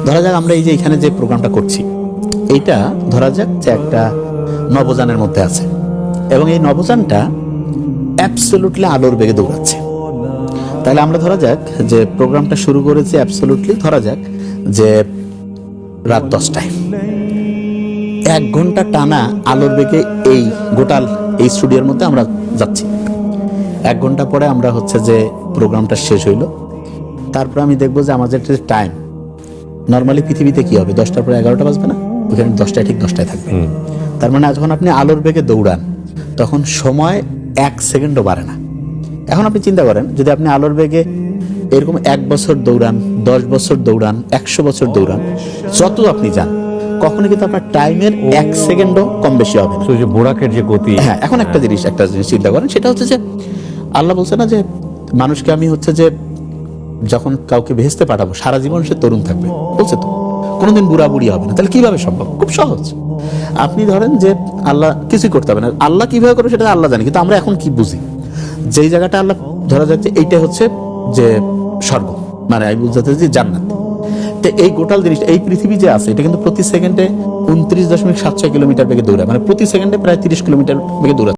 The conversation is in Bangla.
ধরা যাক আমরা এই যে এখানে যে প্রোগ্রামটা করছি, এইটা ধরা যাক যে একটা নবযানের মধ্যে আছে এবং এই নবযানটা অ্যাবসলিউটলি আলোর বেগে দৌড়াচ্ছে। তাহলে আমরা ধরা যাক যে প্রোগ্রামটা শুরু করেছি অ্যাবসলিউটলি ধরা যাক যে রাত 10টায়, 1 ঘন্টা টানা আলোর বেগে এই গোটাল এই স্টুডিওর মধ্যে আমরা যাচ্ছি। 1 ঘন্টা পরে আমরা হচ্ছে যে প্রোগ্রামটা শেষ হইলো, তারপর আমি দেখবো যে আমাদের টাইম নর্মালি পৃথিবীতে কি হবে, 10টার পরে 11টা বাজবে না, ওখানে 10টায় ঠিক 10টায় থাকবে। তার মানে যখন আপনি আলোর বেগে দৌড়ান তখন সময় 1 সেকেন্ডও বাড়ে না। এখন আপনি চিন্তা করেন যদি আপনি আলোর বেগে এরকম 1 বছর দৌড়ান, 10 বছর দৌড়ান, 100 বছর দৌড়ান, যত আপনি যান কখনো কিন্তু আপনার টাইমের 1 সেকেন্ডও কম বেশি হবে না। যে বোরাকের যে গতি। হ্যাঁ, এখন একটা জিনিস চিন্তা করেন, সেটা হচ্ছে যে আল্লাহ বলছে না যে মানুষকে আমি হচ্ছে যে যখন কাউকে ভেস্তে পাঠাবো সারা জীবন সে তরুণ থাকবে, বলছে তো কোনোদিন বুড়া বুড়ি হবে না। তাহলে কিভাবে সম্ভব? খুব সহজ। আপনি ধরেন যে আল্লাহ কিছুই করতে হবে না, আল্লাহ কিভাবে করবে সেটা আল্লাহ জানে, কিন্তু আমরা এখন কি বুঝি, যেই জায়গাটা আল্লাহ ধরা যাচ্ছে এইটা হচ্ছে যে স্বর্গ, মানে আমি বুঝতে যে জান্নাত। তো এই গোটাল জিনিসটা এই পৃথিবী যে আছে এটা কিন্তু প্রতি সেকেন্ডে 29.76 কিলোমিটার বেগে দৌড়ায়, মানে প্রতি সেকেন্ডে প্রায় 30 কিলোমিটার বেগে দৌড়ায়।